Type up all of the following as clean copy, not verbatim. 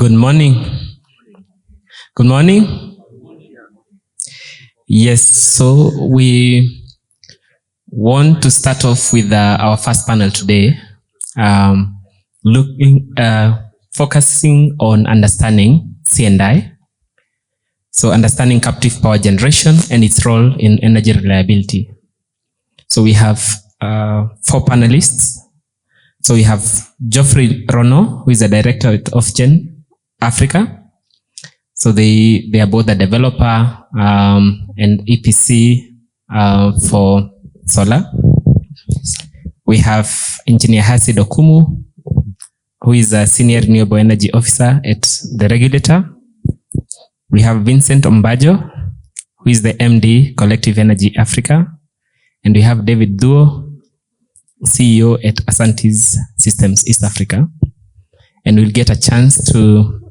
Good morning. Good morning. Yes, so we want to start off with our first panel today, focusing on understanding C&I. So understanding captive power generation and its role in energy reliability. So we have 4 panelists. So we have Geoffrey Ronoh, who is the director of Gen Africa. So they are both the developer and EPC for solar. We have engineer Hassid Okumu, who is a senior renewable energy officer at the regulator. We have Vincent Ombajo, who is the MD Collective Energy Africa. And we have Thuo, CEO at Assante's Systems East Africa. And we'll get a chance to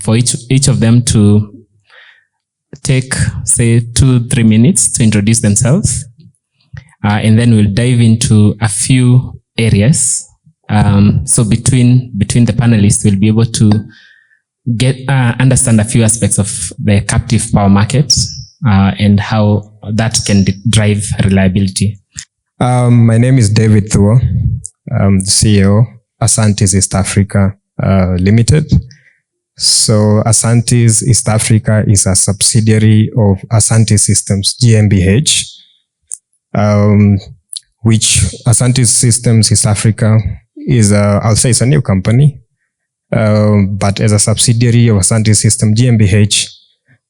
for each of them to take, say, 2-3 minutes to introduce themselves. And then we'll dive into a few areas. So between the panelists, we'll be able to understand a few aspects of the captive power market and how that can drive reliability. My name is Thuo. I'm the CEO, Assante's East Africa Limited. So Assante's East Africa is a subsidiary of Asante Systems GmbH, which Asante Systems East Africa is, I'll say it's a new company, but as a subsidiary of Asante Systems GmbH,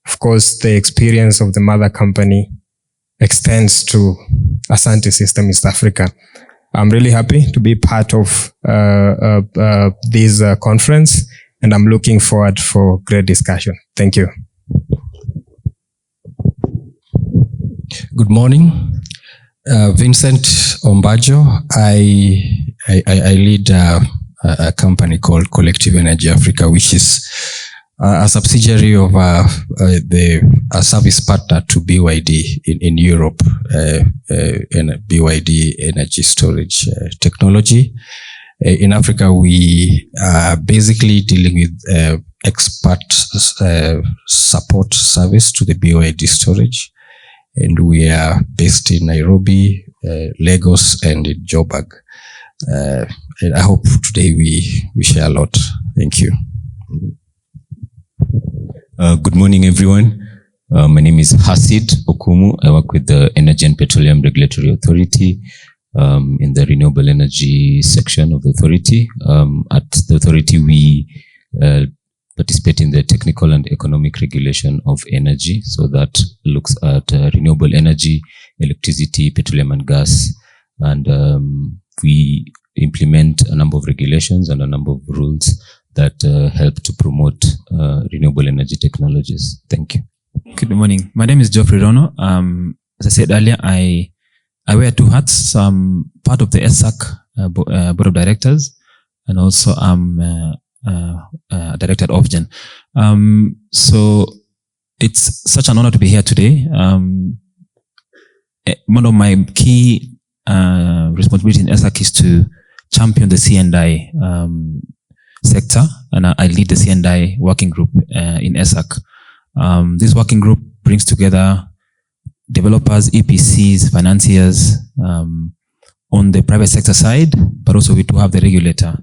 of course, the experience of the mother company extends to Asante Systems East Africa. I'm really happy to be part of this conference, and I'm looking forward for great discussion. Thank you. Good morning. Vincent Ombajo. I lead a company called Collective Energy Africa, which is a subsidiary of a service partner to BYD in Europe, and BYD energy storage technology. In Africa, we are basically dealing with expert support service to the BYD storage. And we are based in Nairobi, Lagos, and in Joburg. And I hope today we share a lot. Thank you. Good morning, everyone. My name is Hassid Okumu. I work with the Energy and Petroleum Regulatory Authority in the renewable energy section of the authority. At the authority, we participate in the technical and economic regulation of energy. So that looks at renewable energy, electricity, petroleum and gas. And we implement a number of regulations and a number of rules that help to promote renewable energy technologies. Thank you. Good morning. My name is Geoffrey Ronoh. As I said earlier, I wear 2 hats. So I'm part of the Esak board of directors, and also I'm a director at Ofgen. So it's such an honor to be here today. One of my key responsibilities in Esak is to champion the C&I sector, and I lead the C&I working group in Esak. This working group brings together developers, EPCs, financiers on the private sector side, but also we do have the regulator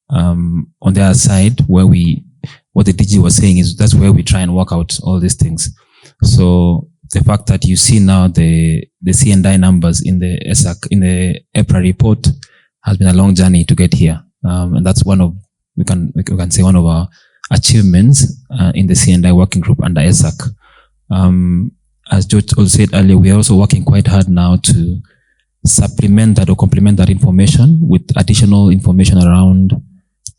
on the other side, where what the DG was saying is that's where we try and work out all these things. So the fact that you see now the C&I numbers in the Esak, in the EPRA report, has been a long journey to get here. And that's one of, we can say one of our achievements in the C&I working group under Esak. As George also said earlier, we are also working quite hard now to supplement that or complement that information with additional information around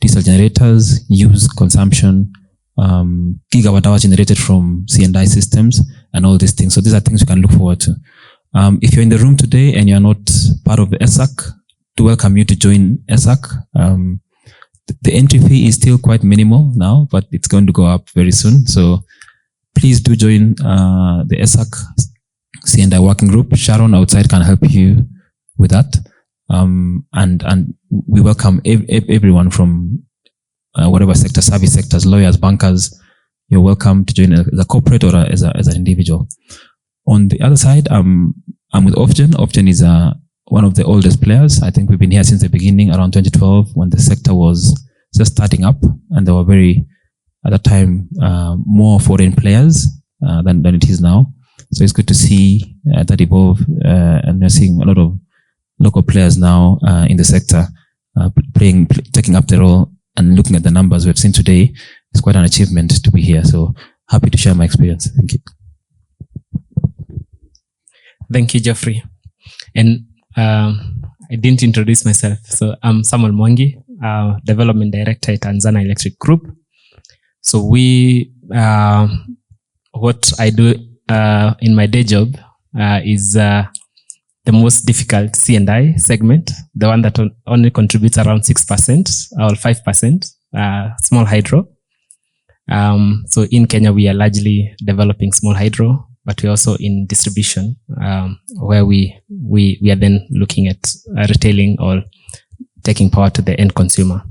diesel generators, use, consumption, gigawatt hours generated from C&I systems, and all these things. So these are things you can look forward to. If you're in the room today and you're not part of the Esak, to welcome you to join Esak. The entry fee is still quite minimal now, but it's going to go up very soon. So please do join the Esak C&I working group. Sharon outside can help you with that. And we welcome everyone from whatever sector, service sectors, lawyers, bankers, you're welcome to join as a corporate or as an individual. On the other side, I'm with Ofgen. Ofgen is one of the oldest players. I think we've been here since the beginning, around 2012, when the sector was just starting up, and there were at that time, more foreign players than it is now. So it's good to see that evolve, and we're seeing a lot of local players now in the sector taking up the role, and looking at the numbers we've seen today. It's quite an achievement to be here. So happy to share my experience. Thank you. Thank you, Geoffrey. And I didn't introduce myself. So I'm Samuel Mwangi, Development Director at Tanzania Electric Group. So what I do in my day job is the most difficult C&I segment, the one that only contributes around 6% or 5%, small hydro. So in Kenya, we are largely developing small hydro, but we're also in distribution, where we are then looking at retailing or taking power to the end consumer.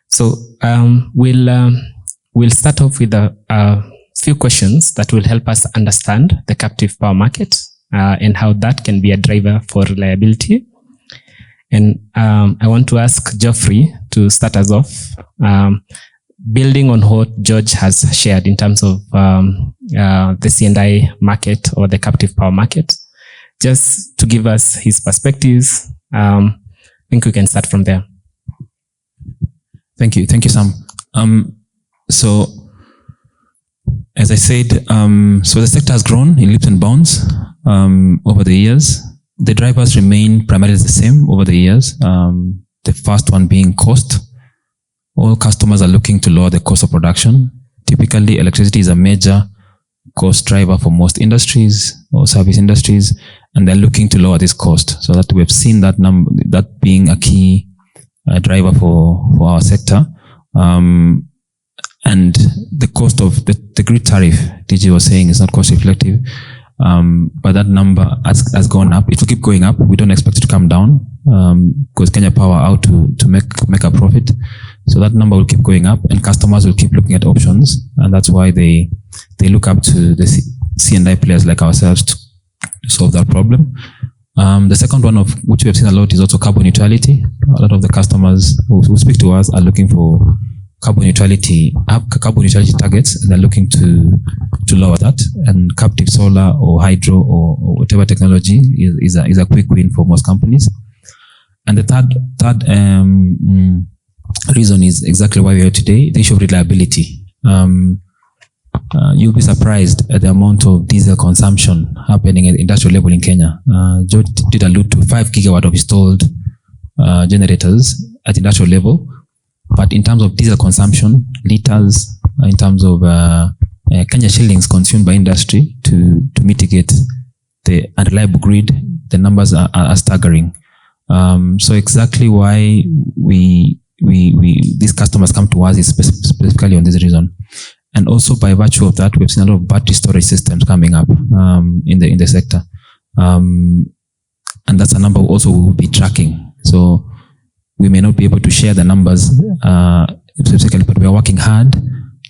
So we'll start off with a few questions that will help us understand the captive power market and how that can be a driver for reliability. And I want to ask Geoffrey to start us off, building on what George has shared in terms of the C&I market or the captive power market, just to give us his perspectives. I think we can start from there. Thank you, Sam. So, as I said, so the sector has grown in leaps and bounds over the years. The drivers remain primarily the same over the years. The first one being cost. All customers are looking to lower the cost of production. Typically, electricity is a major cost driver for most industries or service industries, and they're looking to lower this cost. So that we have seen that being a key driver for our sector. And the cost of the grid tariff, DG was saying, is not cost reflective, but that number has gone up. It will keep going up. We don't expect it to come down, because Kenya Power out to make a profit. So that number will keep going up, and customers will keep looking at options, and that's why they look up to the C&I players like ourselves to solve that problem. The second one, of which we have seen a lot, is also carbon neutrality. A lot of the customers who speak to us are looking for carbon neutrality targets, and they're looking to lower that. And captive solar or hydro or whatever technology is a quick win for most companies. And the third reason is exactly why we are here today: the issue of reliability. You'll be surprised at the amount of diesel consumption happening at industrial level in Kenya. George did allude to 5 gigawatt of installed generators at industrial level. But in terms of diesel consumption, liters, in terms of Kenya shillings consumed by industry to mitigate the unreliable grid, the numbers are staggering. So exactly why these customers come to us is specifically on this reason. And also by virtue of that, we've seen a lot of battery storage systems coming up in the sector. And that's a number also we'll be tracking. So we may not be able to share the numbers specifically, but we are working hard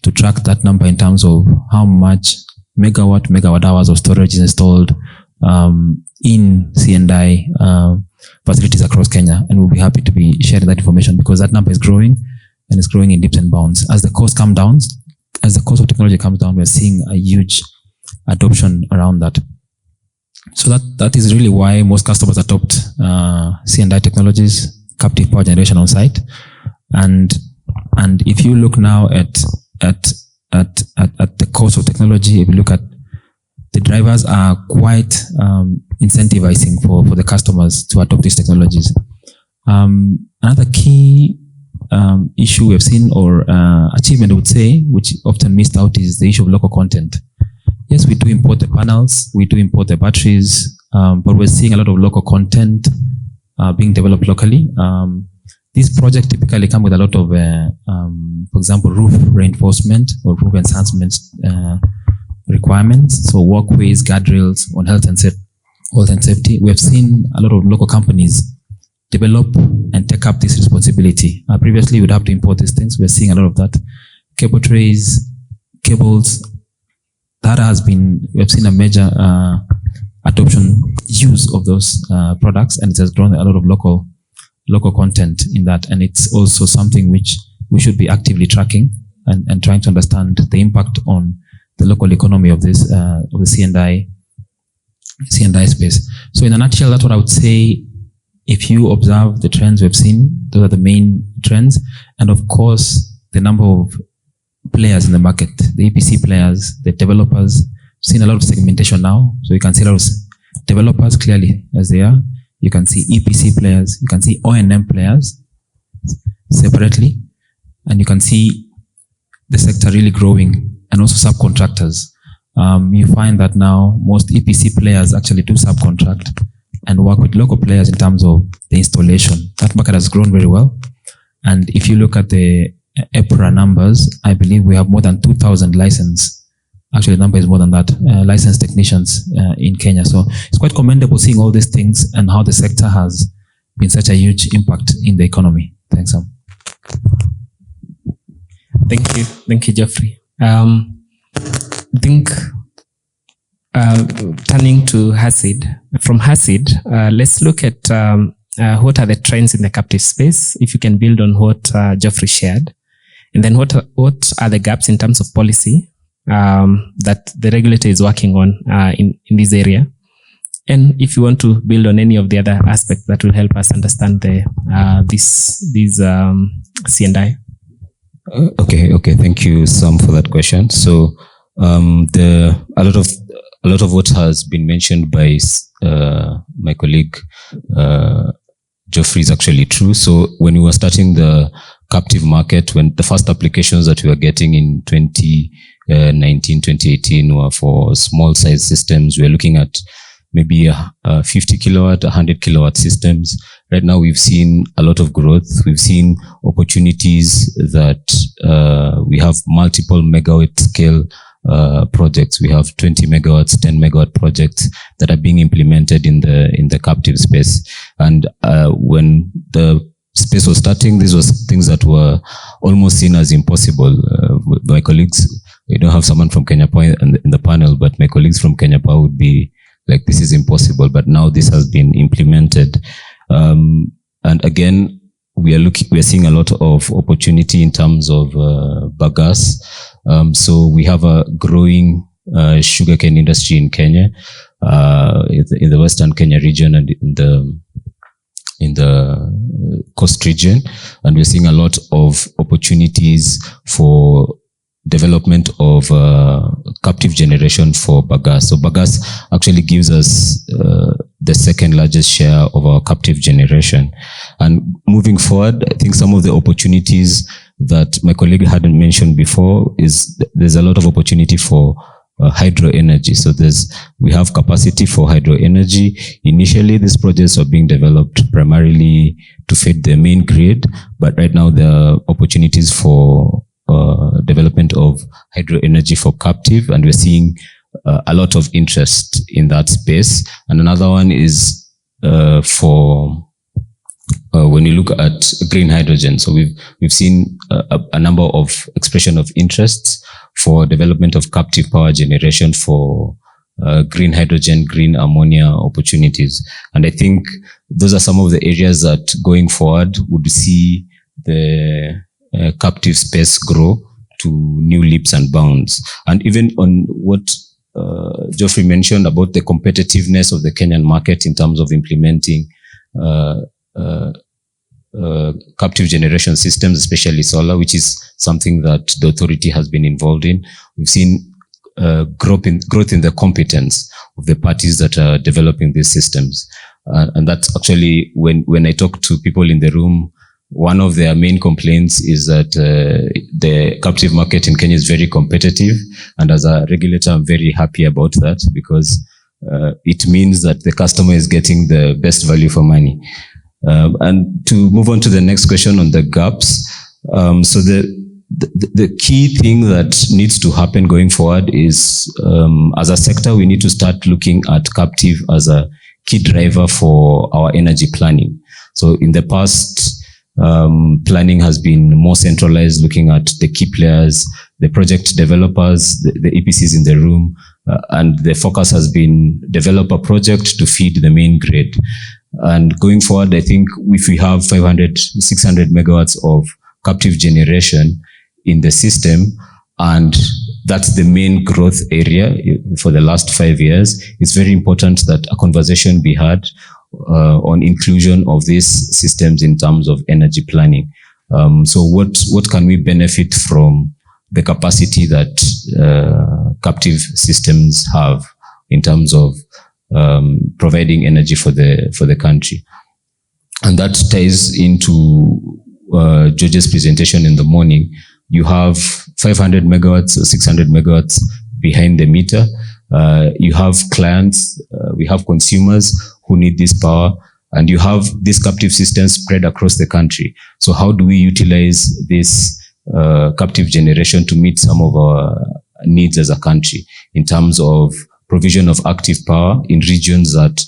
to track that number in terms of how much megawatt hours of storage is installed in C&I facilities across Kenya. And we'll be happy to be sharing that information, because that number is growing, and it's growing in leaps and bounds. As the cost of technology comes down, we're seeing a huge adoption around that. So that is really why most customers adopt C&I technologies, captive power generation on site. And if you look now at the cost of technology, if you look at the drivers are quite incentivizing for the customers to adopt these technologies. Another key issue we've seen, or achievement I would say, which often missed out, is the issue of local content. Yes, we do import the panels, we do import the batteries, but we're seeing a lot of local content being developed locally. These projects typically come with a lot of, for example, roof reinforcement or roof enhancement requirements. So walkways, guardrails on health and safety. We have seen a lot of local companies develop and take up this responsibility. Previously, we'd have to import these things. We're seeing a lot of that. Cable trays, cables, we have seen a major adoption, use of those products, and it has grown a lot of local content in that. And it's also something which we should be actively tracking and trying to understand the impact on the local economy of this, of the C&I space. So in a nutshell, that's what I would say. If you observe the trends we've seen, those are the main trends. And of course, the number of players in the market, the EPC players, the developers, seen a lot of segmentation now. So you can see a lot of developers clearly as they are. You can see EPC players, you can see O&M players separately, and you can see the sector really growing, and also subcontractors. You find that now most EPC players actually do subcontract and work with local players in terms of the installation. That market has grown very well. And if you look at the EPRA numbers, I believe we have more than 2,000 licensed. Actually, the number is more than that, licensed technicians in Kenya. So it's quite commendable seeing all these things and how the sector has been such a huge impact in the economy. Thanks, Sam. Thank you. Thank you, Geoffrey. I think turning to Hassid. From Hassid, let's look at what are the trends in the captive space, if you can build on what Geoffrey shared. And then what are the gaps in terms of policy that the regulator is working on in this area? And if you want to build on any of the other aspects that will help us understand this C&I. Okay. Thank you, Sam, for that question. So, a lot of what has been mentioned by my colleague Geoffrey is actually true. So, when we were starting the captive market, when the first applications that we were getting in 2019, 2018 were for small size systems, we were looking at maybe 50 kilowatt, 100 kilowatt systems. Right now, we've seen a lot of growth. We've seen opportunities that we have multiple megawatt scale projects. We have 20 megawatts, 10 megawatt projects that are being implemented in the captive space. And when the space was starting, these were things that were almost seen as impossible. My colleagues, we don't have someone from Kenya Power in the panel, but my colleagues from Kenya Power would be like, this is impossible. But now this has been implemented. And again, we are seeing a lot of opportunity in terms of bagasse. So we have a growing sugarcane industry in Kenya, in the Western Kenya region and in the coast region, and we're seeing a lot of opportunities for development of captive generation for bagasse. So bagasse actually gives us the second largest share of our captive generation. And moving forward, I think some of the opportunities that my colleague hadn't mentioned before is there's a lot of opportunity for hydro energy. So we have capacity for hydro energy. Initially, these projects are being developed primarily to feed the main grid, but right now there are opportunities for development of hydro energy for captive, and we're seeing a lot of interest in that space. And another one is for when you look at green hydrogen. So we've seen a number of expression of interests for development of captive power generation for green hydrogen, green ammonia opportunities. And I think those are some of the areas that going forward would see the captive space grow to new leaps and bounds. And even on what Geoffrey mentioned about the competitiveness of the Kenyan market in terms of implementing captive generation systems, especially solar, which is something that the authority has been involved in. We've seen growth in the competence of the parties that are developing these systems. And that's actually when I talk to people in the room, one of their main complaints is that the captive market in Kenya is very competitive. And as a regulator, I'm very happy about that, because it means that the customer is getting the best value for money. And to move on to the next question on the gaps. So the key thing that needs to happen going forward is, as a sector, we need to start looking at captive as a key driver for our energy planning. So in the past, planning has been more centralized, looking at the key players, the project developers, the EPCs in the room, and the focus has been develop a project to feed the main grid. And going forward, I think if we have 500, 600 megawatts of captive generation in the system, and that's the main growth area for the last 5 years, it's very important that a conversation be had on inclusion of these systems in terms of energy planning. So what can we benefit from the capacity that captive systems have in terms of providing energy for the country? And that ties into George's presentation in the morning. You have 500 megawatts or 600 megawatts behind the meter. You have clients, we have consumers who need this power, and you have these captive systems spread across the country. So how do we utilize this captive generation to meet some of our needs as a country in terms of provision of active power in regions that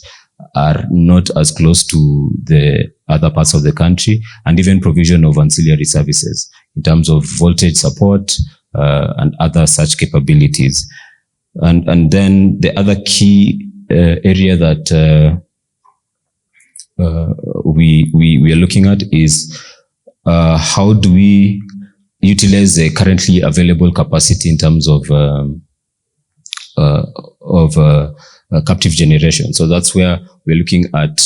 are not as close to the other parts of the country, and even provision of ancillary services in terms of voltage support and other such capabilities. And then the other key area that we are looking at is how do we utilize the currently available capacity in terms of captive generation. So that's where we're looking at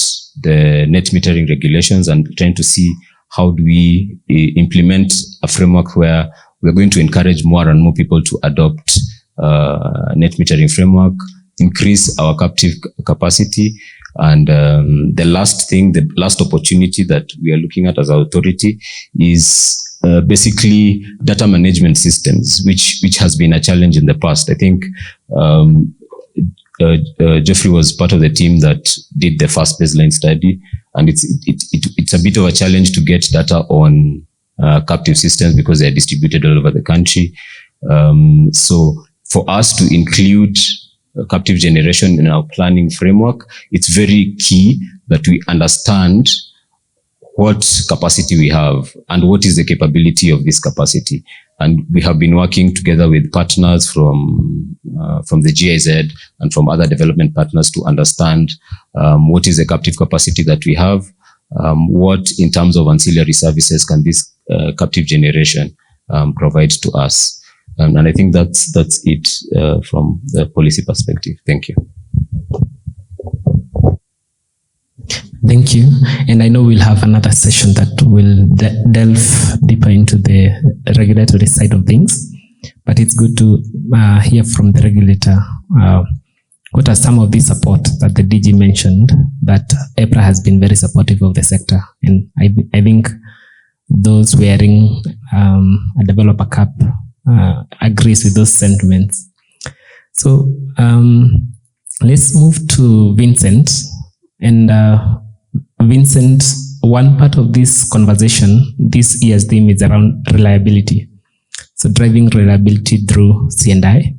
the net metering regulations and trying to see how do we implement a framework where we're going to encourage more and more people to adopt net metering framework, increase our captive capacity. And the last opportunity that we are looking at as an authority is basically data management systems, which has been a challenge in the past. I think Geoffrey was part of the team that did the first baseline study, and it's a bit of a challenge to get data on captive systems because they're distributed all over the country. So for us to include captive generation in our planning framework, it's very key that we understand what capacity we have and what is the capability of this capacity. And we have been working together with partners from the GIZ and from other development partners to understand what is the captive capacity that we have, what in terms of ancillary services can this captive generation provide to us. And I think that's it from the policy perspective. Thank you. Thank you. And I know we'll have another session that will delve deeper into the regulatory side of things, but it's good to hear from the regulator. What are some of the support that the DG mentioned that EPRA has been very supportive of the sector? And I think those wearing a developer cap agrees with those sentiments. So let's move to Vincent. And Vincent, one part of this conversation, this year's theme is around reliability. So driving reliability through C&I.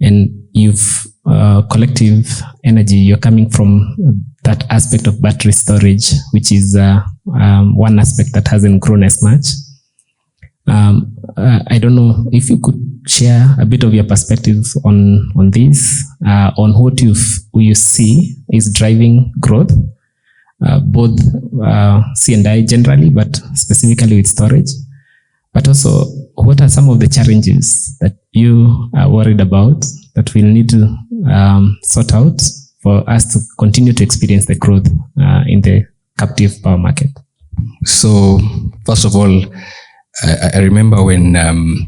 And you've collective energy, you're coming from that aspect of battery storage, which is one aspect that hasn't grown as much. I don't know if you could share a bit of your perspective on this, on what you see is driving growth, both C&I generally, but specifically with storage. But also, what are some of the challenges that you are worried about that we'll need to sort out for us to continue to experience the growth in the captive power market? So, First of all, I remember when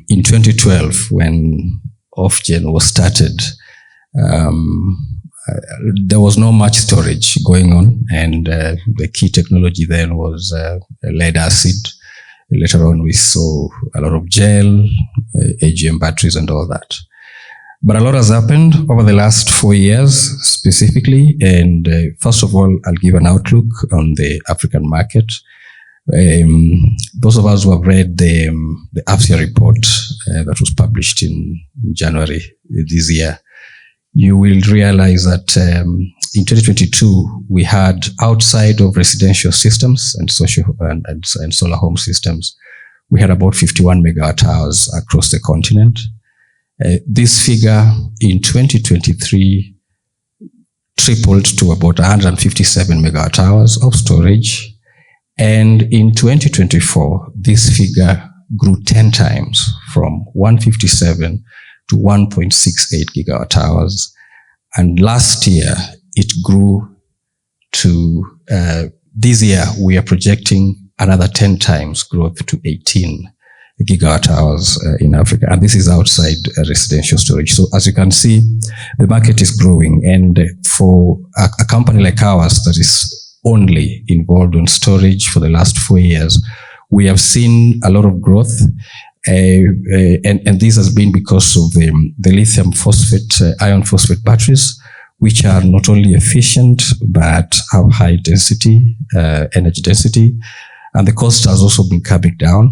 in 2012, when Ofgen was started, there was not much storage going on, and the key technology then was lead acid. Later on, we saw a lot of gel, AGM batteries and all that. But a lot has happened over the last 4 years specifically, and first of all, I'll give an outlook on the African market. Those of us who have read the AFSIA report that was published in January this year, you will realize that in 2022, we had outside of residential systems and social and solar home systems, we had about 51 megawatt hours across the continent. This figure in 2023 tripled to about 157 megawatt hours of storage. And in 2024, this figure grew 10 times from 157 to 1.68 gigawatt hours. And last year, it grew to, this year, we are projecting another 10 times growth to 18 gigawatt hours in Africa. And this is outside residential storage. So as you can see, the market is growing. And for a company like ours that is only involved in storage for the last 4 years, we have seen a lot of growth. And this has been because of the lithium phosphate, iron phosphate batteries, which are not only efficient, but have high density, energy density. And the cost has also been coming down.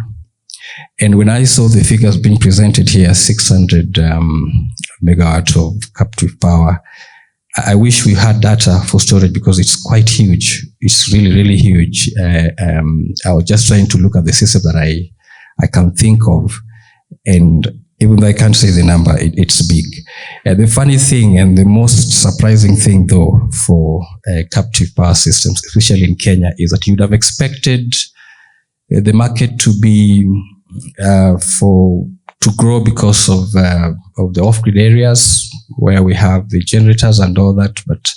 And when I saw the figures being presented here, 600 megawatt of captive power, I wish we had data for storage because it's quite huge. It's really, really huge. I was just trying to look at the system that I can think of. And even though I can't say the number, it's big. The funny thing and the most surprising thing, though, for captive power systems, especially in Kenya, is that you'd have expected the market to be to grow because of the off-grid areas where we have the generators and all that, but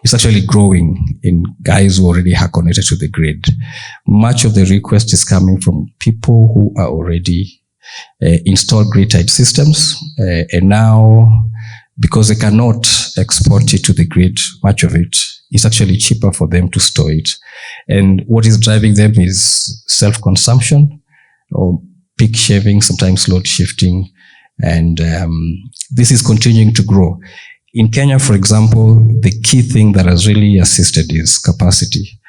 it's actually growing in guys who already are connected to the grid. Much of the request is coming from people who are already installed grid-tied systems, and now, because they cannot export it to the grid, much of it is actually cheaper for them to store it. And what is driving them is self-consumption or peak shaving, sometimes load shifting, and this is continuing to grow. In Kenya, for example, the key thing that has really assisted is capacity.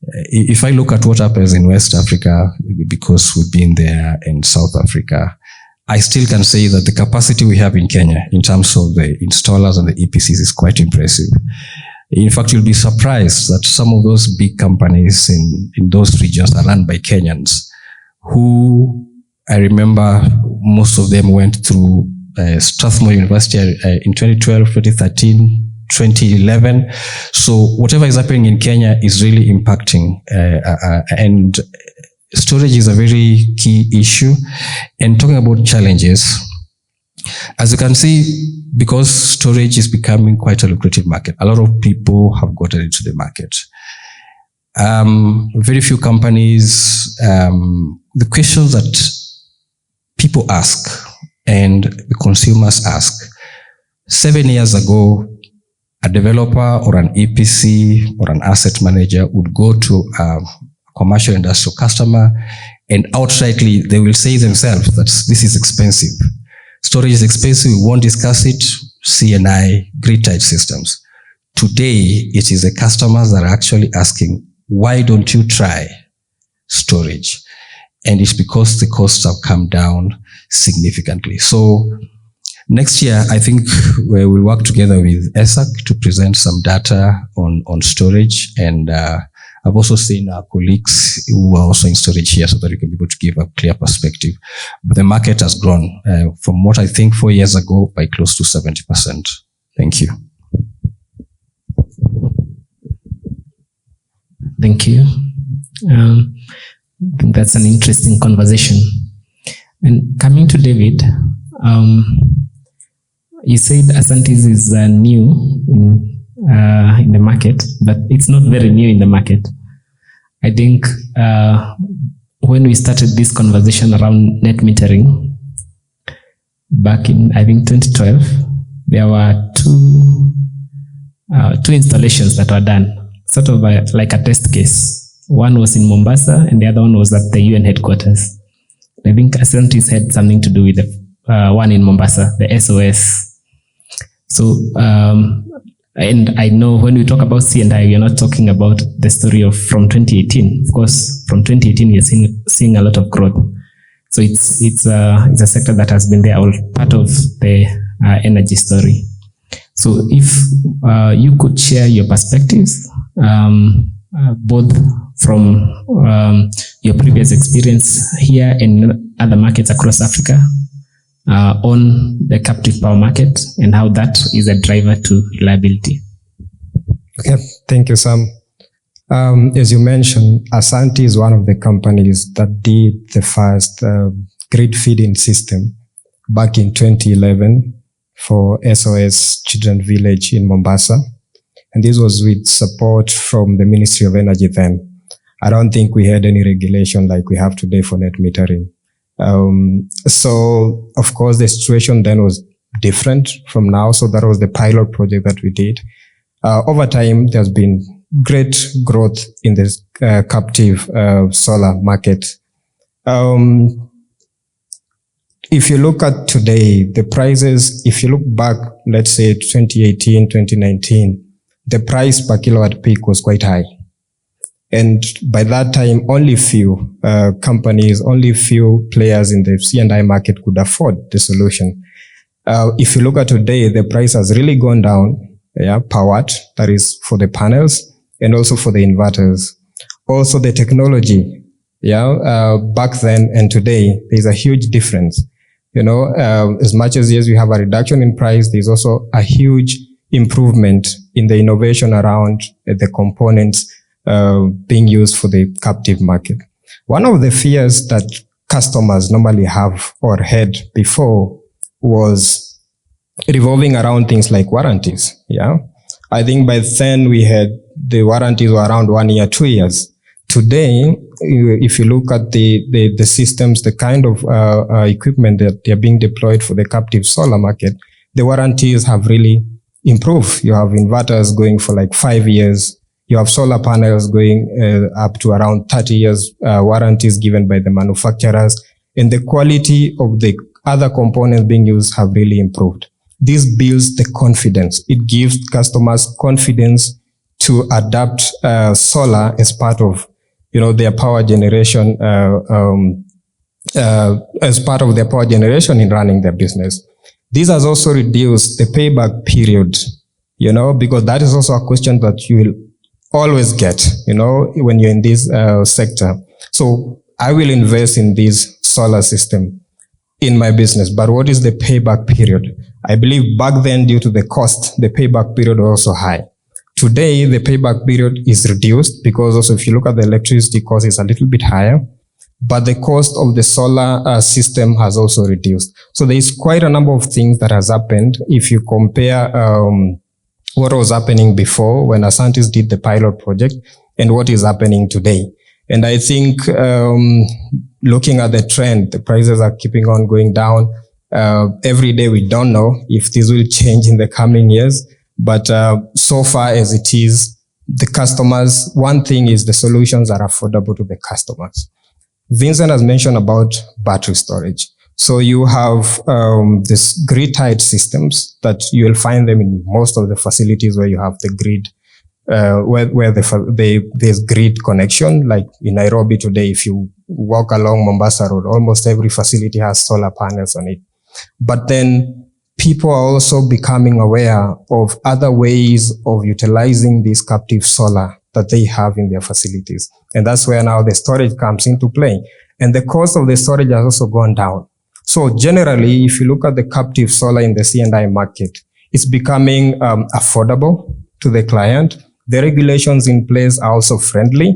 If I look at what happens in West Africa, because we've been there, in South Africa, I still can say that the capacity we have in Kenya in terms of the installers and the EPCs is quite impressive. In fact, you'll be surprised that some of those big companies in those regions are run by Kenyans who, I remember most of them went through Strathmore University in 2012, 2013, 2011. So whatever is happening in Kenya is really impacting, and storage is a very key issue. And talking about challenges, as you can see, because storage is becoming quite a lucrative market, a lot of people have gotten into the market. Very few companies, the questions that people ask and the consumers ask. 7 years ago, a developer or an EPC or an asset manager would go to a commercial industrial customer and outrightly they will say themselves that this is expensive. Storage is expensive, we won't discuss it, C&I, grid-tied systems. Today, it is the customers that are actually asking, why don't you try storage? And it's because the costs have come down significantly. So next year, I think we will work together with Esak to present some data on storage. And I've also seen our colleagues who are also in storage here so that we can be able to give a clear perspective. But the market has grown from what I think 4 years ago by close to 70%. Thank you. Thank you. I think that's an interesting conversation. And coming to David, you said Asantis is new in the market, but it's not very new in the market. I think when we started this conversation around net metering back in, I think, 2012, there were two installations that were done, sort of like a test case. One was in Mombasa and the other one was at the UN headquarters. I think Asantis had something to do with the one in Mombasa, the SOS. So, and I know when we talk about C&I, we are not talking about the story of from 2018. Of course, from 2018, we are seeing a lot of growth. So it's a sector that has been there, all part of the energy story. So if you could share your perspectives, both from your previous experience here and other markets across Africa, on the captive power market and how that is a driver to reliability. Okay, thank you, Sam. As you mentioned, Asante is one of the companies that did the first grid feeding system back in 2011 for SOS Children Village in Mombasa. And this was with support from the Ministry of Energy then. I don't think we had any regulation like we have today for net metering. So, of course, the situation then was different from now. So that was the pilot project that we did. Over time, there's been great growth in this captive solar market. If you look at today, the prices, if you look back, let's say 2018, 2019, the price per kilowatt peak was quite high. And by that time, only few companies, only few players in the C&I market could afford the solution. If you look at today, the price has really gone down, per watt, that is for the panels, and also for the inverters. Also the technology, back then and today, there's a huge difference. As much as yes, we have a reduction in price, there's also a huge improvement in the innovation around the components being used for the captive market. One of the fears that customers normally have or had before was revolving around things like warranties. I think by then we had the warranties were around 1 year, 2 years. Today, if you look at the systems, the kind of equipment that they're being deployed for the captive solar market, the warranties have really improved. You have inverters going for like 5 years. You have solar panels going up to around 30 years warranties given by the manufacturers. And the quality of the other components being used have really improved. This builds the confidence. It gives customers confidence to adapt solar as part of their power generation, as part of their power generation in running their business. This has also reduced the payback period, because that is also a question that you will always get, when you're in this sector. So I will invest in this solar system in my business, but what is the payback period? I believe back then, due to the cost, the payback period was also high. Today, the payback period is reduced because also if you look at the electricity cost, it's a little bit higher, but the cost of the solar system has also reduced. So there is quite a number of things that has happened. If you compare what was happening before when Asante did the pilot project and what is happening today. And I think looking at the trend, the prices are keeping on going down. Every day we don't know if this will change in the coming years. But so far as it is, the customers, one thing is the solutions are affordable to the customers. Vincent has mentioned about battery storage. So you have this grid-tied systems that you will find them in most of the facilities where you have the grid, where there's grid connection. Like in Nairobi today, if you walk along Mombasa Road, almost every facility has solar panels on it. But then people are also becoming aware of other ways of utilizing this captive solar that they have in their facilities. And that's where now the storage comes into play. And the cost of the storage has also gone down. So generally, if you look at the captive solar in the C&I market, it's becoming affordable to the client. The regulations in place are also friendly.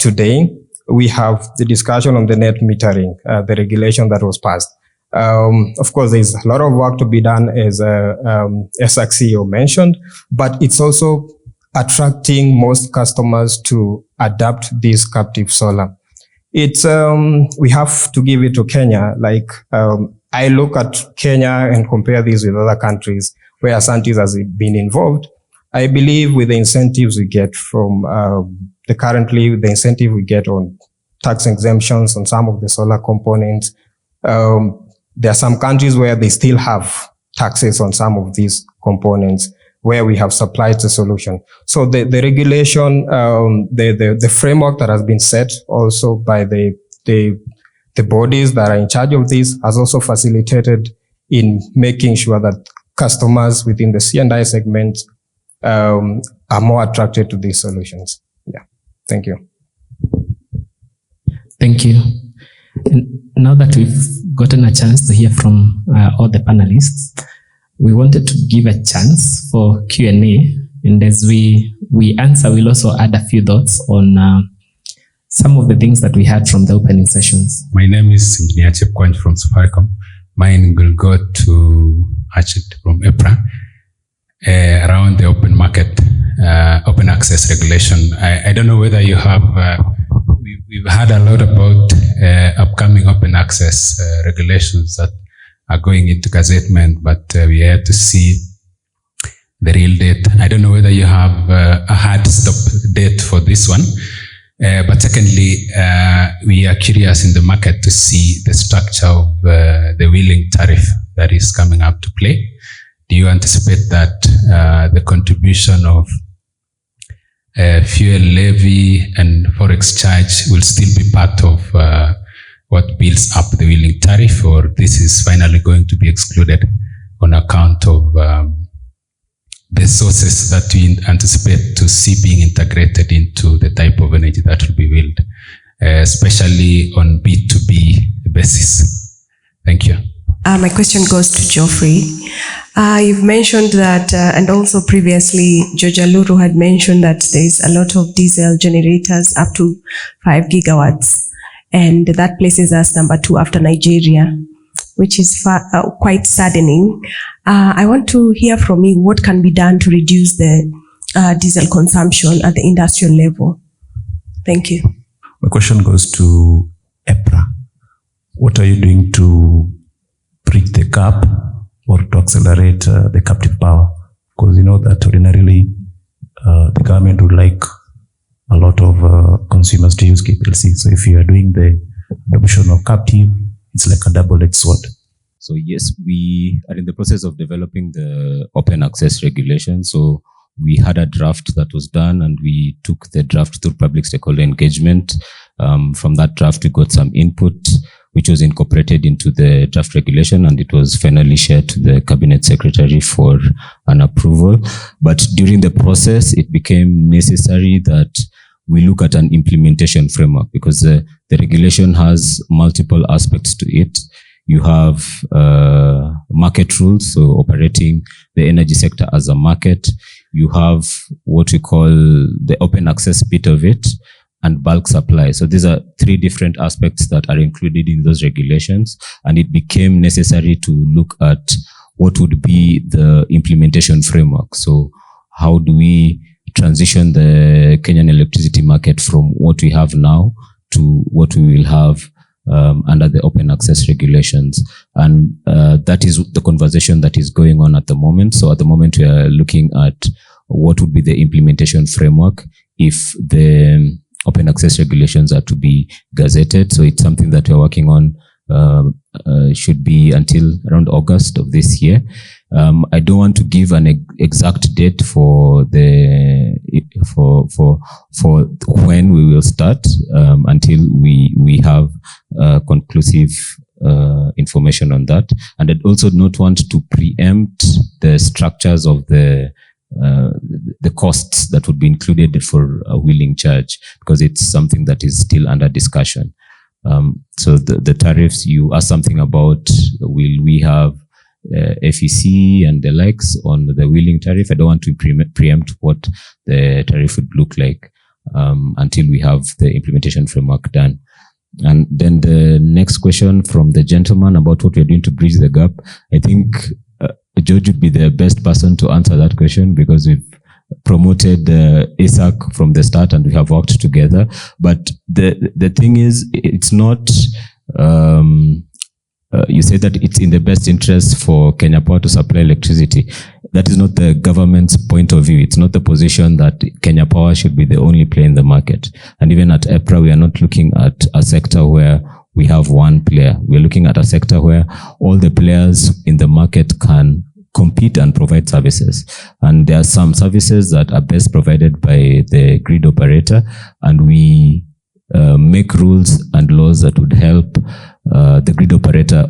Today, we have the discussion on the net metering, the regulation that was passed. Of course, there's a lot of work to be done, as Esak CEO mentioned, but it's also attracting most customers to adapt this captive solar. It's we have to give it to Kenya. Like I look at Kenya and compare this with other countries where Asante has been involved. I believe with the incentives we get from the incentive we get on tax exemptions on some of the solar components. There are some countries where they still have taxes on some of these components where we have supplied the solution. So the regulation, the framework that has been set also by the bodies that are in charge of this has also facilitated in making sure that customers within the C&I segment are more attracted to these solutions. Yeah, thank you. Thank you. And now that we've gotten a chance to hear from all the panelists, we wanted to give a chance for Q&A. And as we answer, we'll also add a few thoughts on some of the things that we had from the opening sessions. My name is Engineer Chepkwany from Safaricom. Mine will go to Hassid from EPRA around the open market, open access regulation. I don't know whether you have, we've heard a lot about upcoming open access regulations that are going into gazettement, but we have to see the real date. I don't know whether you have a hard stop date for this one. But secondly, we are curious in the market to see the structure of the wheeling tariff that is coming up to play. Do you anticipate that the contribution of fuel levy and forex charge will still be part of what builds up the wheeling tariff, or this is finally going to be excluded on account of the sources that we anticipate to see being integrated into the type of energy that will be wheeled, especially on B2B basis? Thank you. My question goes to Geoffrey. You've mentioned that, and also previously, George Aluru had mentioned that there is a lot of diesel generators up to 5 gigawatts, and that places us number 2 after Nigeria, which is quite saddening. I want to hear from you what can be done to reduce the diesel consumption at the industrial level. Thank you. My question goes to EPRA. What are you doing to bridge the gap or to accelerate the captive power? Because you know that ordinarily the government would like a lot of consumers to use KPLC. So if you are doing the adoption of captive, it's like a double-edged sword. So yes, we are in the process of developing the open access regulation. So we had a draft that was done, and we took the draft through public stakeholder engagement. From that draft, we got some input, which was incorporated into the draft regulation, and it was finally shared to the cabinet secretary for an approval. But during the process, it became necessary that we look at an implementation framework, because the regulation has multiple aspects to it. You have market rules, so operating the energy sector as a market. You have what we call the open access bit of it, and bulk supply. So these are 3 different aspects that are included in those regulations, and it became necessary to look at what would be the implementation framework. So how do we transition the Kenyan electricity market from what we have now to what we will have under the open access regulations? And that is the conversation that is going on at the moment. So at the moment, we are looking at what would be the implementation framework if the open access regulations are to be gazetted. So it's something that we're working on, should be until around August of this year. I don't want to give an exact date for when we will start, until we have conclusive information on that. And I'd also not want to preempt the structures of the costs that would be included for a wheeling charge, because it's something that is still under discussion. So the tariffs, you asked something about, will we have FEC and the likes on the wheeling tariff? I don't want to preempt what the tariff would look like until we have the implementation framework done. And then the next question from the gentleman about what we're doing to bridge the gap. I think George would be the best person to answer that question, because we've promoted Esak from the start and we have worked together. But the thing is, it's not, you say that it's in the best interest for Kenya Power to supply electricity. That is not the government's point of view. It's not the position that Kenya Power should be the only player in the market. And even at EPRA, we are not looking at a sector where we have one player. We're looking at a sector where all the players in the market can compete and provide services. And there are some services that are best provided by the grid operator, and we make rules and laws that would help the grid operator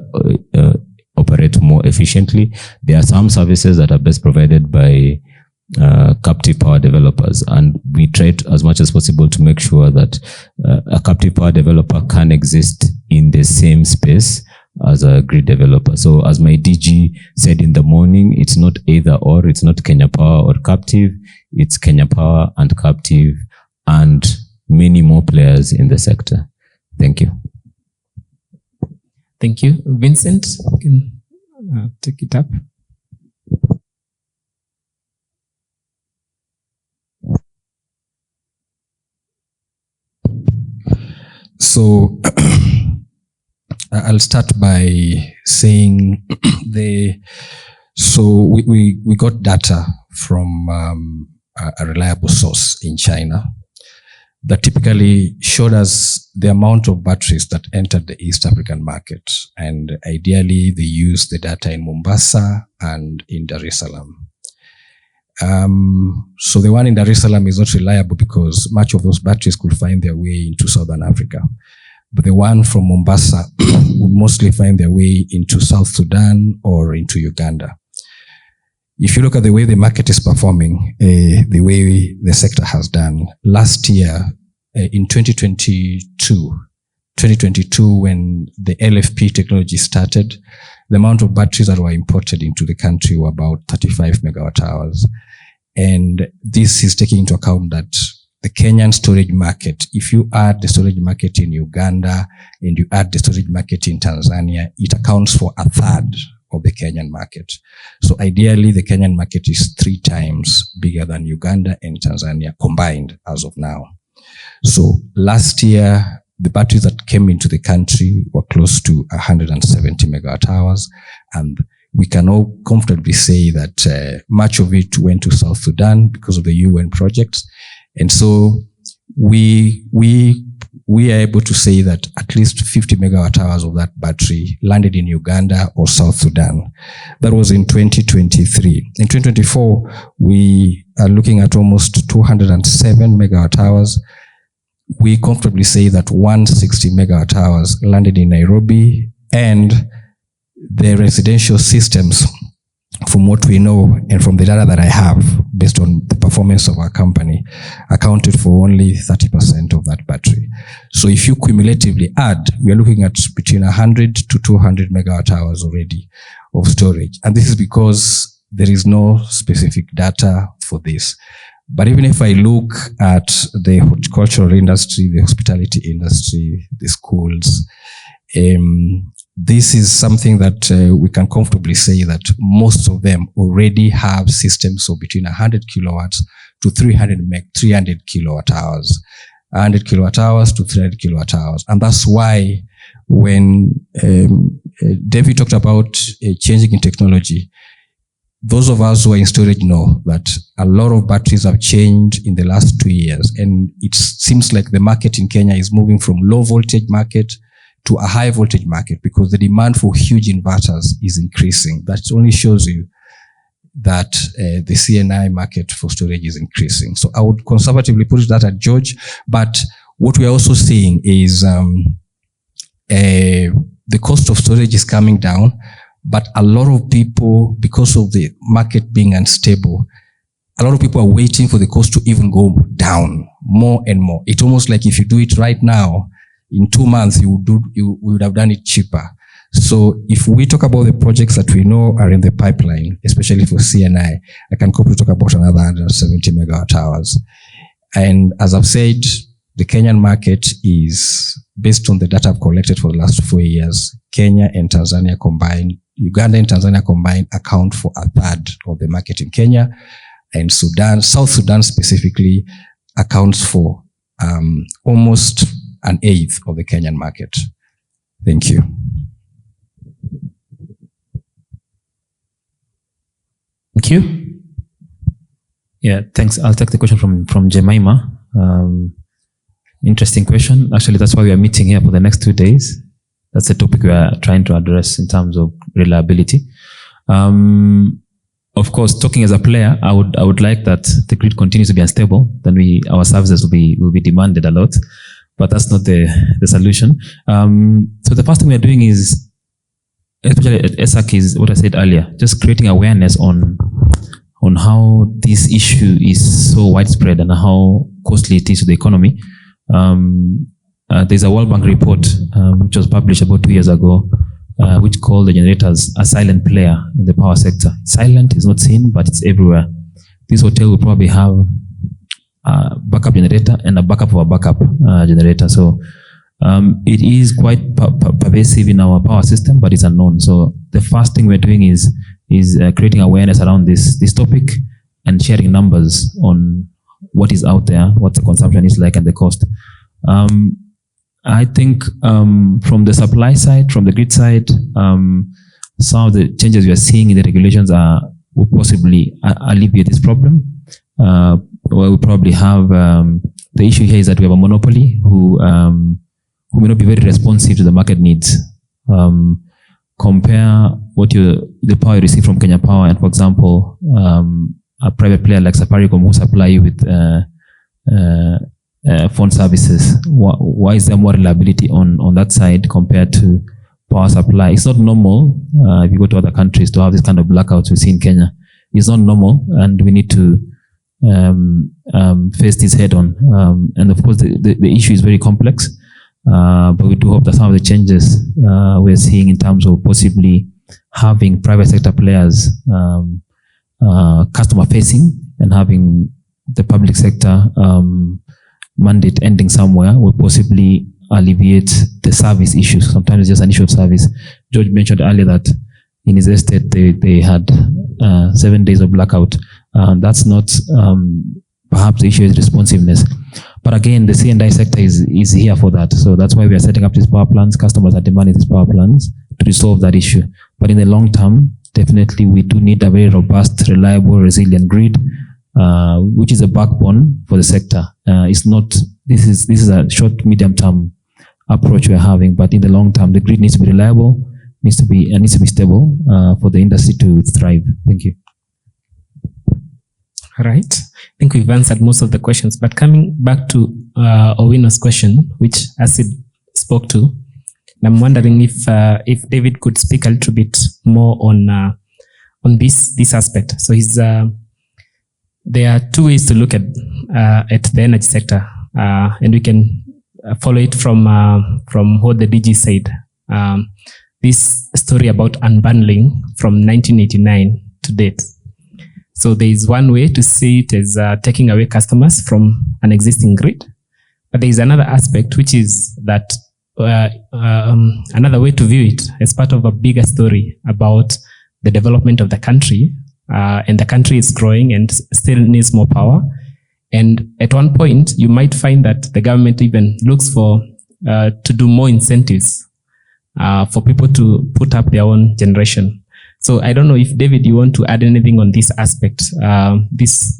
operate more efficiently. efficiently. There are some services that are best provided by captive power developers, and we try as much as possible to make sure that a captive power developer can exist in the same space as a grid developer. So as my DG said in the morning, it's not either or, it's not Kenya Power or captive, it's Kenya Power and captive and many more players in the sector. Thank you. Thank you. Vincent, you can take it up. So I'll start by saying we got data from a reliable source in China that typically showed us the amount of batteries that entered the East African market. And ideally, they used the data in Mombasa and in Dar es Salaam. So the one in Dar es Salaam is not reliable because much of those batteries could find their way into Southern Africa. But the one from Mombasa would mostly find their way into South Sudan or into Uganda. If you look at the way the market is performing, the way the sector has done, last year, in 2022, when the LFP technology started, the amount of batteries that were imported into the country were about 35 megawatt hours. And this is taking into account that the Kenyan storage market, if you add the storage market in Uganda and you add the storage market in Tanzania, it accounts for a third of the Kenyan market. So ideally, the Kenyan market is 3 times bigger than Uganda and Tanzania combined as of now. So last year, the batteries that came into the country were close to 170 megawatt hours, and we can all comfortably say that much of it went to South Sudan because of the UN projects. And so we are able to say that at least 50 megawatt hours of that battery landed in Uganda or South Sudan. That was in 2023. In 2024, we are looking at almost 207 megawatt hours. We comfortably say that 160 megawatt hours landed in Nairobi, and the residential systems, from what we know and from the data that I have, based on the performance of our company, accounted for only 30% of that battery. So if you cumulatively add, we are looking at between 100 to 200 megawatt hours already of storage. And this is because there is no specific data for this. But even if I look at the horticultural industry, the hospitality industry, the schools, this is something that we can comfortably say that most of them already have systems of between 100 kilowatts to 300 kilowatt hours, 100 kilowatt hours to 300 kilowatt hours. And that's why when David talked about changing in technology, those of us who are in storage know that a lot of batteries have changed in the last 2 years. And it seems like the market in Kenya is moving from low voltage market to a high voltage market because the demand for huge inverters is increasing. That only shows you that the CNI market for storage is increasing. So I would conservatively put that at George. But what we are also seeing is the cost of storage is coming down. But a lot of people, because of the market being unstable, a lot of people are waiting for the cost to even go down more and more. It's almost like if you do it right now, in 2 months, you would have done it cheaper. So if we talk about the projects that we know are in the pipeline, especially for CNI, I can probably talk about another 170 megawatt hours. And as I've said, the Kenyan market is, based on the data I've collected for the last 4 years, Kenya and Tanzania combined, Uganda and Tanzania combined account for a third of the market in Kenya. And Sudan, South Sudan specifically, accounts for almost an eighth of the Kenyan market. Thank you. Thank you. Yeah, thanks. I'll take the question from Jemima. Interesting question. Actually, that's why we are meeting here for the next 2 days. That's the topic we are trying to address in terms of reliability. Of course, talking as a player, I would like that the grid continues to be unstable. Then our services will be demanded a lot, but that's not the solution. So the first thing we are doing is especially at Esak, is what I said earlier, just creating awareness on how this issue is so widespread and how costly it is to the economy. There's a World Bank report which was published about 2 years ago, which called the generators a silent player in the power sector. Silent is not seen, but it's everywhere. This hotel will probably have a backup generator and a backup of a backup generator. So it is quite pervasive in our power system, but it's unknown. So the first thing we're doing is creating awareness around this topic and sharing numbers on what is out there, what the consumption is like, and the cost. I think from the supply side, from the grid side, some of the changes we are seeing in the regulations will possibly alleviate this problem. We probably have the issue here is that we have a monopoly who may not be very responsive to the market needs. Compare the power you receive from Kenya Power and, for example, a private player like Safaricom who supply you with phone services. Why is there more reliability on that side compared to power supply? It's not normal if you go to other countries to have this kind of blackouts we see in Kenya. It's not normal, and we need to face this head on. And of course, the issue is very complex, but we do hope that some of the changes we're seeing in terms of possibly having private sector players customer facing and having the public sector mandate ending somewhere will possibly alleviate the service issues. Sometimes it's just an issue of service. George mentioned earlier that in his estate they had 7 days of blackout. That's not perhaps the issue is responsiveness. But again, the C&I sector is here for that. So that's why we are setting up these power plants. Customers are demanding these power plants to resolve that issue. But in the long term, definitely we do need a very robust, reliable, resilient grid, which is a backbone for the sector. It's not, this is a short, medium term approach we're having, but in the long term, the grid needs to be reliable, needs to be stable for the industry to thrive. Thank you. All right. I think we've answered most of the questions, but coming back to Owino's question, which Hassid spoke to, I'm wondering if David could speak a little bit more on this aspect. So there are two ways to look at the energy sector, and we can follow it from what the DG said. This story about unbundling from 1989 to date. So there is one way to see it as taking away customers from an existing grid, but there is another aspect, which is that another way to view it as part of a bigger story about the development of the country, and the country is growing and still needs more power. And at one point, you might find that the government even looks for to do more incentives for people to put up their own generation. So I don't know if, David, you want to add anything on this aspect. Is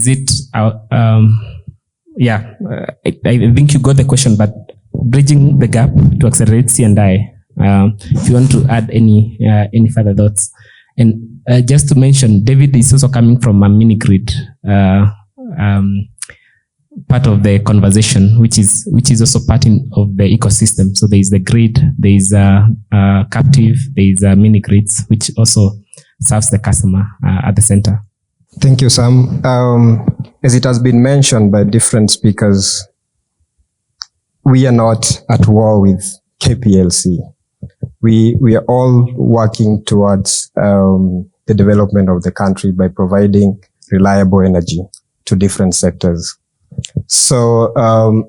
it, I think you got the question, but bridging the gap to accelerate C&I, if you want to add any further thoughts. And just to mention, David is also coming from a mini grid part of the conversation, which is also part of the ecosystem. So there is the grid, there is captive, there is mini grids, which also serves the customer at the center. Thank you, Sam. As it has been mentioned by different speakers, we are not at war with KPLC. We are all working towards the development of the country by providing reliable energy to different sectors. So,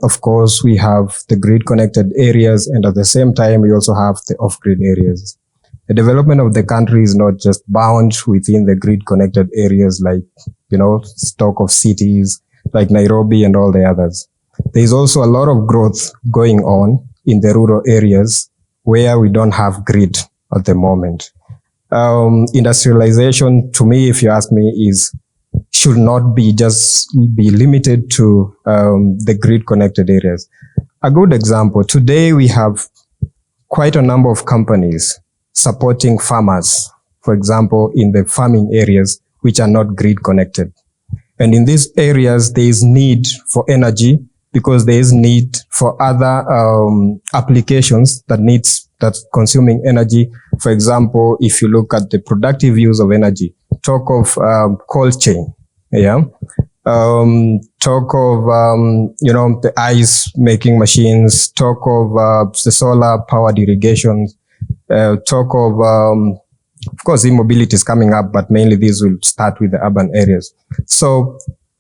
of course, we have the grid-connected areas, and at the same time, we also have the off-grid areas. The development of the country is not just bound within the grid-connected areas like, stock of cities, like Nairobi and all the others. There is also a lot of growth going on in the rural areas where we don't have grid at the moment. Industrialization, to me, if you ask me, should not be limited to the grid-connected areas. A good example, today we have quite a number of companies supporting farmers, for example, in the farming areas which are not grid-connected. And in these areas, there is need for energy because there is need for other applications that's consuming energy. For example, if you look at the productive use of energy, talk of cold chain, yeah. Talk of, the ice making machines, talk of the solar powered irrigation, talk of course, e-mobility is coming up, but mainly these will start with the urban areas. So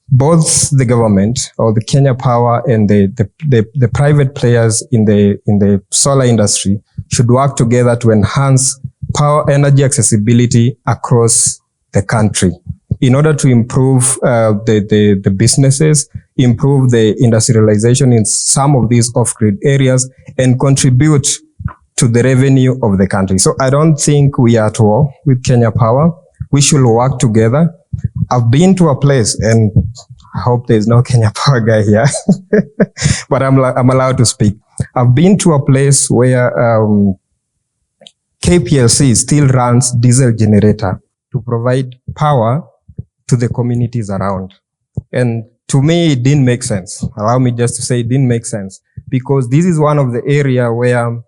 both the government or the Kenya Power and the private players in the solar industry should work together to enhance power energy accessibility across the country in order to improve the businesses, improve the industrialization in some of these off-grid areas, and contribute to the revenue of the country. So I don't think we are at war with Kenya Power. We should work together. I've been to a place, and I hope there's no Kenya Power guy here, but I'm allowed to speak. I've been to a place where KPLC still runs diesel generator to provide power to the communities around. And to me, it didn't make sense. Allow me just to say it didn't make sense, because this is one of the area where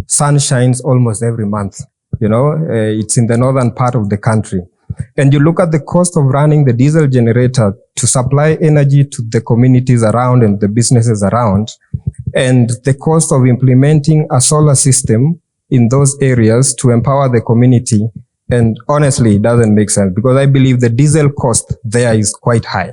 sun shines almost every month. It's in the northern part of the country. And you look at the cost of running the diesel generator to supply energy to the communities around and the businesses around, and the cost of implementing a solar system in those areas to empower the community. And honestly, it doesn't make sense, because I believe the diesel cost there is quite high.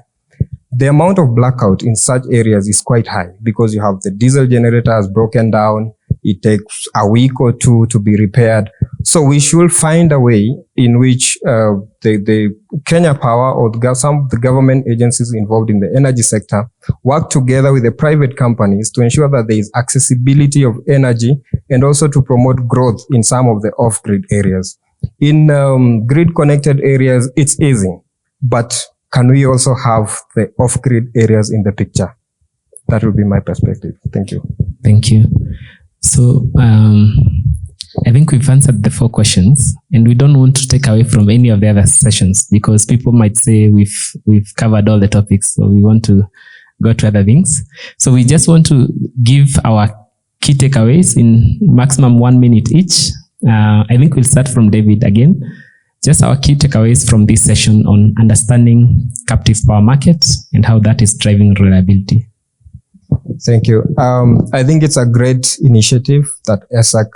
The amount of blackout in such areas is quite high, because you have the diesel generator has broken down. It takes a week or two to be repaired. So we should find a way in which the Kenya Power or some of the government agencies involved in the energy sector work together with the private companies to ensure that there is accessibility of energy, and also to promote growth in some of the off-grid areas. In grid-connected areas, it's easy, but can we also have the off-grid areas in the picture? That would be my perspective. Thank you. Thank you. So I think we've answered the 4 questions, and we don't want to take away from any of the other sessions, because people might say we've covered all the topics, so we want to go to other things. So we just want to give our key takeaways in maximum 1 minute each. I think we'll start from David again. Just our key takeaways from this session on understanding captive power markets and how that is driving reliability. Thank you. I think it's a great initiative that Esak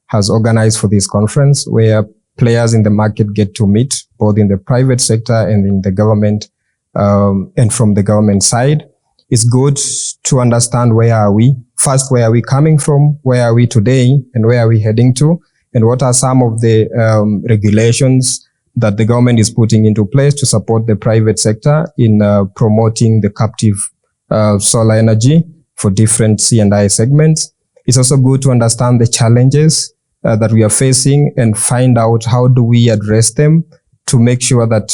has organized for this conference, where players in the market get to meet, both in the private sector and in the government, and from the government side. It's good to understand where are we. First, where are we coming from? Where are we today? And where are we heading to? And what are some of the regulations that the government is putting into place to support the private sector in promoting the captive solar energy for different C&I segments? It's also good to understand the challenges that we are facing and find out how do we address them to make sure that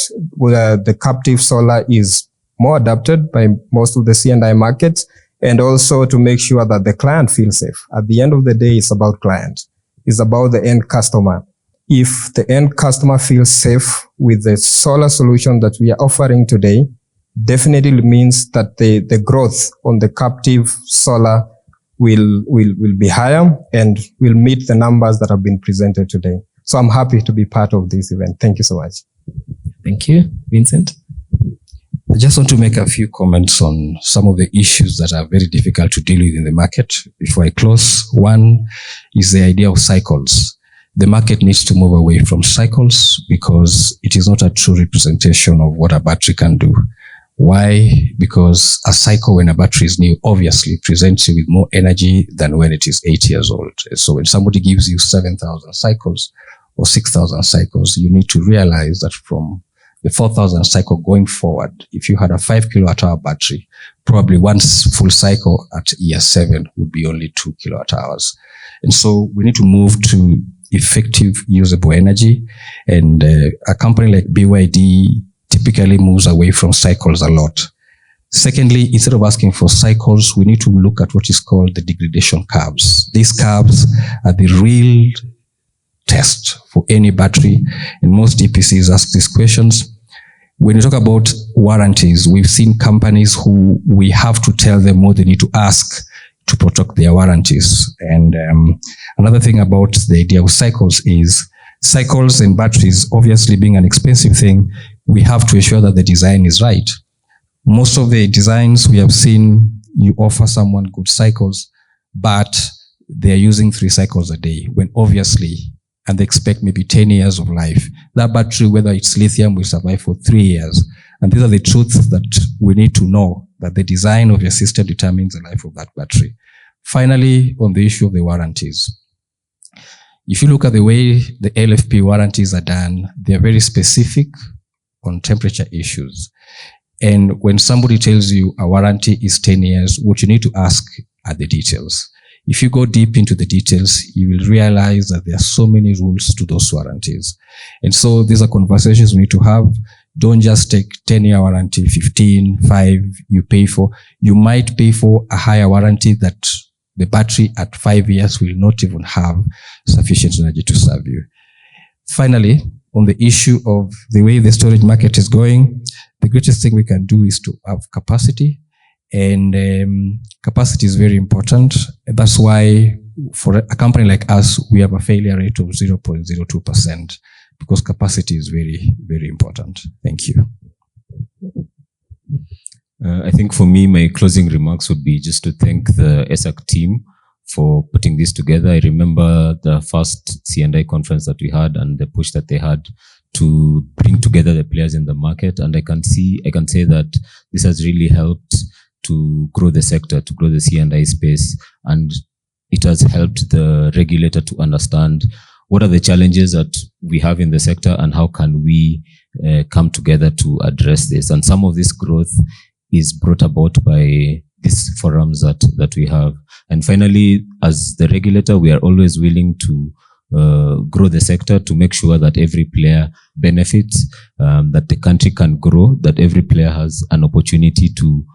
the captive solar is more adopted by most of the C&I markets, and also to make sure that the client feels safe. At the end of the day, it's about client. It's about the end customer. If the end customer feels safe with the solar solution that we are offering today, definitely means that the growth on the captive solar will be higher and will meet the numbers that have been presented today. So I'm happy to be part of this event. Thank you so much. Thank you. Vincent? I just want to make a few comments on some of the issues that are very difficult to deal with in the market before I close. One is the idea of cycles. The market needs to move away from cycles, because it is not a true representation of what a battery can do. Why? Because a cycle, when a battery is new, obviously presents you with more energy than when it is 8 years old. So when somebody gives you 7,000 cycles or 6,000 cycles, you need to realize that from the 4,000 cycle going forward, if you had a 5 kilowatt hour battery, probably one full cycle at year 7 would be only 2 kilowatt hours. And so we need to move to effective usable energy. And a company like BYD typically moves away from cycles a lot. Secondly, instead of asking for cycles, we need to look at what is called the degradation curves. These curves are the real test for any battery, and most EPCs ask these questions. when you talk about warranties, we've seen companies who we have to tell them what they need to ask to protect their warranties. And another thing about the idea of cycles is cycles and batteries, obviously being an expensive thing, we have to ensure that the design is right. Most of the designs we have seen, you offer someone good cycles, but they're using 3 cycles a day, when obviously, and they expect maybe 10 years of life. That battery, whether it's lithium, will survive for 3 years. And these are the truths that we need to know, that the design of your system determines the life of that battery. Finally, on the issue of the warranties. If you look at the way the LFP warranties are done, they're very specific on temperature issues. And when somebody tells you a warranty is 10 years, what you need to ask are the details. If you go deep into the details, you will realize that there are so many rules to those warranties. And so these are conversations we need to have. Don't just take 10-year warranty, 15, 5, you pay for. You might pay for a higher warranty that the battery at 5 years will not even have sufficient energy to serve you. Finally, on the issue of the way the storage market is going, the greatest thing we can do is to have capacity. And capacity is very important. That's why for a company like us, we have a failure rate of 0.02%, because capacity is very, very important. Thank you. I think for me, my closing remarks would be just to thank the Esak team for putting this together. I remember the first C&I conference that we had and the push that they had to bring together the players in the market. And I can say that this has really helped to grow the sector, to grow the C&I space. And it has helped the regulator to understand what are the challenges that we have in the sector and how can we come together to address this. And some of this growth is brought about by these forums that we have. And finally, as the regulator, we are always willing to grow the sector to make sure that every player benefits, that the country can grow, that every player has an opportunity to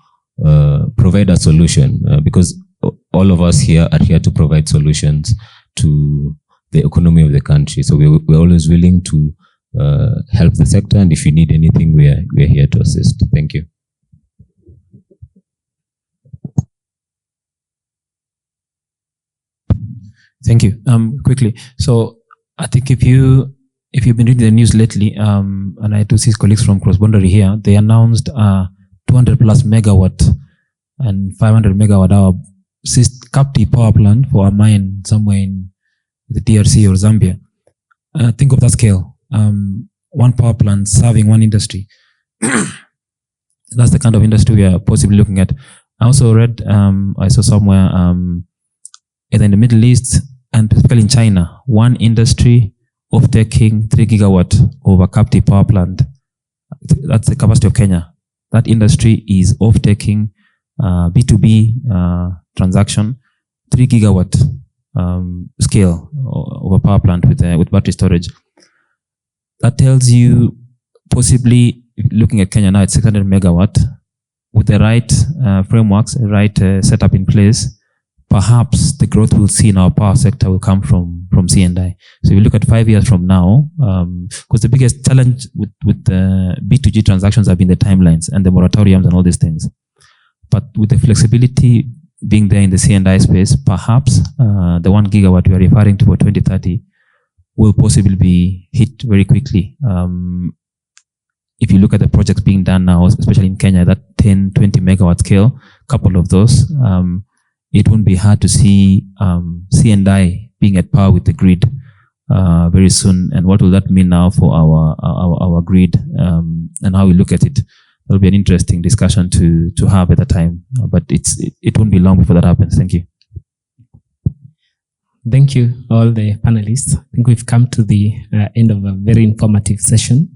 provide a solution, because all of us here are here to provide solutions to the economy of the country. So we're always willing to help the sector, and if you need anything, we're here to assist. Thank you. Thank you. Quickly. So I think if you've been reading the news lately, and I do see colleagues from Cross Boundary here, they announced 200 plus megawatt and 500 megawatt hour captive power plant for a mine somewhere in the DRC or Zambia. Think of that scale. One power plant serving one industry. That's the kind of industry we are possibly looking at. I also read, I saw somewhere, either in the Middle East and specifically in China, one industry of taking 3 gigawatt of a captive power plant. That's the capacity of Kenya. That industry is off taking B2B transaction, 3 gigawatt scale of a power plant with battery storage. That tells you, possibly looking at Kenya now, it's 600 megawatt with the right frameworks, right setup in place. Perhaps the growth we'll see in our power sector will come from C&I. So if you look at 5 years from now, because the biggest challenge with the B2G transactions have been the timelines and the moratoriums and all these things. But with the flexibility being there in the C&I space, perhaps the 1 gigawatt we are referring to for 2030 will possibly be hit very quickly. If you look at the projects being done now, especially in Kenya, that 10, 20 megawatt scale, couple of those, it won't be hard to see C&I being at par with the grid very soon. And what will that mean now for our grid and how we look at it? That'll be an interesting discussion to have at the time. But it won't be long before that happens. Thank you. Thank you, all the panelists. I think we've come to the end of a very informative session.